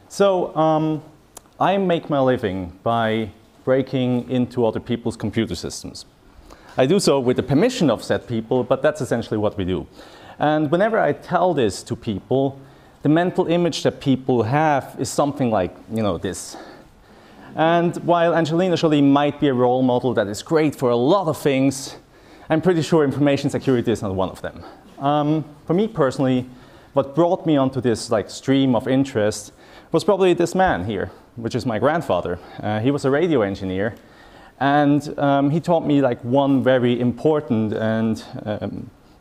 So I make my living by breaking into other people's computer systems. I do so with the permission of said people, but that's essentially what we do. And whenever I tell this to people, the mental image that people have is something like, this. And while Angelina Jolie might be a role model that is great for a lot of things, I'm pretty sure information security is not one of them. For me personally, what brought me onto this stream of interest was probably this man here, which is my grandfather. He was a radio engineer, and he taught me one very important and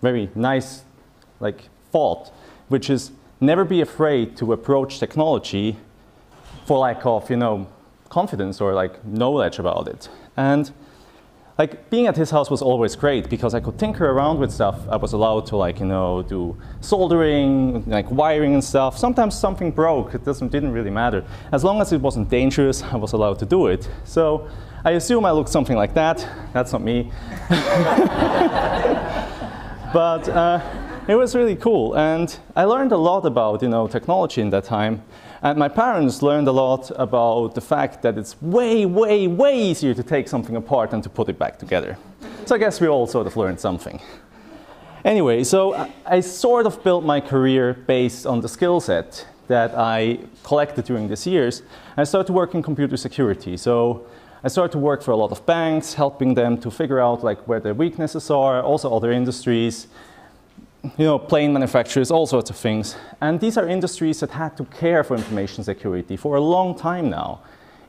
very nice thought, which is never be afraid to approach technology for lack of confidence or knowledge about it. And being at his house was always great because I could tinker around with stuff. I was allowed to do soldering, wiring and stuff. Sometimes something broke. It didn't really matter. As long as it wasn't dangerous, I was allowed to do it. So I assume I looked something like that. That's not me. But it was really cool. And I learned a lot about technology in that time. And my parents learned a lot about the fact that it's way, way, way easier to take something apart than to put it back together. So I guess we all sort of learned something. Anyway, so I sort of built my career based on the skill set that I collected during these years. I started to work in computer security. So I started to work for a lot of banks, helping them to figure out where their weaknesses are, also other industries, plane manufacturers, all sorts of things. And these are industries that had to care for information security for a long time now.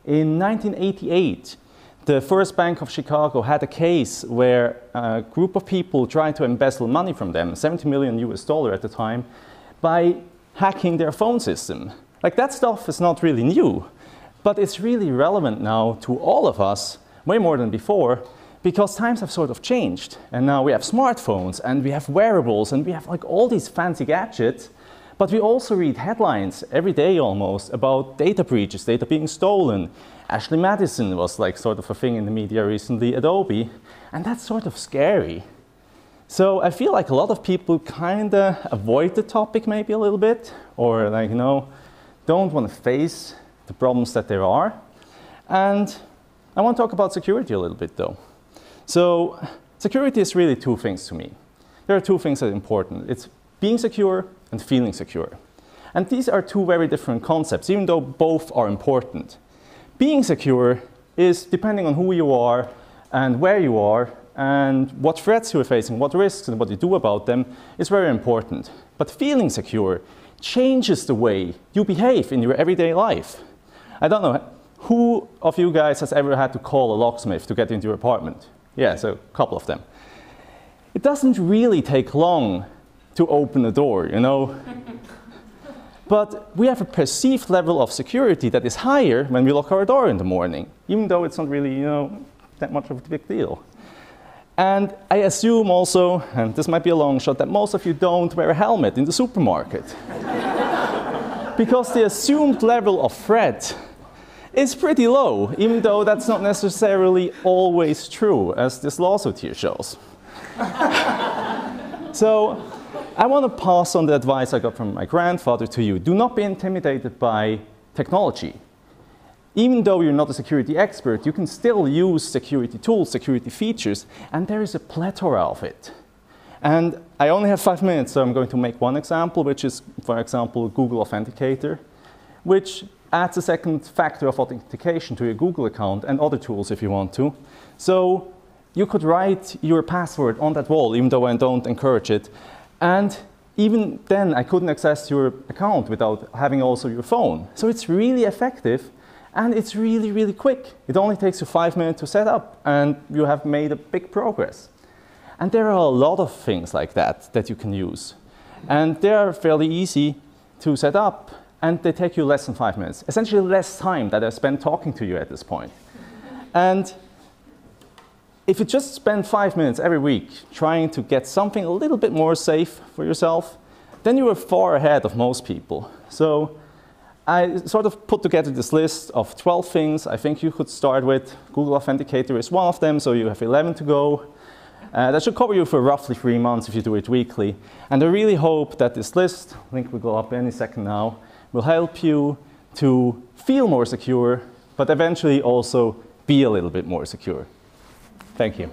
In 1988, the First Bank of Chicago had a case where a group of people tried to embezzle money from them, $70 million at the time, by hacking their phone system. That stuff is not really new, but it's really relevant now to all of us, way more than before, because times have sort of changed. And now we have smartphones, and we have wearables, and we have all these fancy gadgets. But we also read headlines every day almost about data breaches, data being stolen. Ashley Madison was sort of a thing in the media recently, Adobe. And that's sort of scary. So I feel a lot of people kind of avoid the topic maybe a little bit, or don't want to face the problems that there are. And I want to talk about security a little bit though. So security is really two things to me. There are two things that are important. It's being secure and feeling secure. And these are two very different concepts, even though both are important. Being secure is depending on who you are and where you are and what threats you're facing, what risks and what you do about them is very important. But feeling secure changes the way you behave in your everyday life. I don't know, who of you guys has ever had to call a locksmith to get into your apartment? Yeah, so a couple of them. It doesn't really take long to open a door, But we have a perceived level of security that is higher when we lock our door in the morning, even though it's not really, that much of a big deal. And I assume also, and this might be a long shot, that most of you don't wear a helmet in the supermarket. Because the assumed level of threat is pretty low, even though that's not necessarily always true, as this lawsuit here shows. So I want to pass on the advice I got from my grandfather to you. Do not be intimidated by technology. Even though you're not a security expert, you can still use security tools, security features, and there is a plethora of it. And I only have 5 minutes, so I'm going to make one example, which is, for example, Google Authenticator, which adds a second factor of authentication to your Google account and other tools if you want to. So you could write your password on that wall, even though I don't encourage it. And even then, I couldn't access your account without having also your phone. So it's really effective, and it's really, really quick. It only takes you 5 minutes to set up, and you have made a big progress. And there are a lot of things like that you can use. And they are fairly easy to set up, and they take you less than 5 minutes. Essentially less time that I spent talking to you at this point. And if you just spend 5 minutes every week trying to get something a little bit more safe for yourself, then you are far ahead of most people. So I sort of put together this list of 12 things I think you could start with. Google Authenticator is one of them, so you have 11 to go. That should cover you for roughly 3 months if you do it weekly. And I really hope that this list, link will go up any second now, will help you to feel more secure, but eventually also be a little bit more secure. Thank you.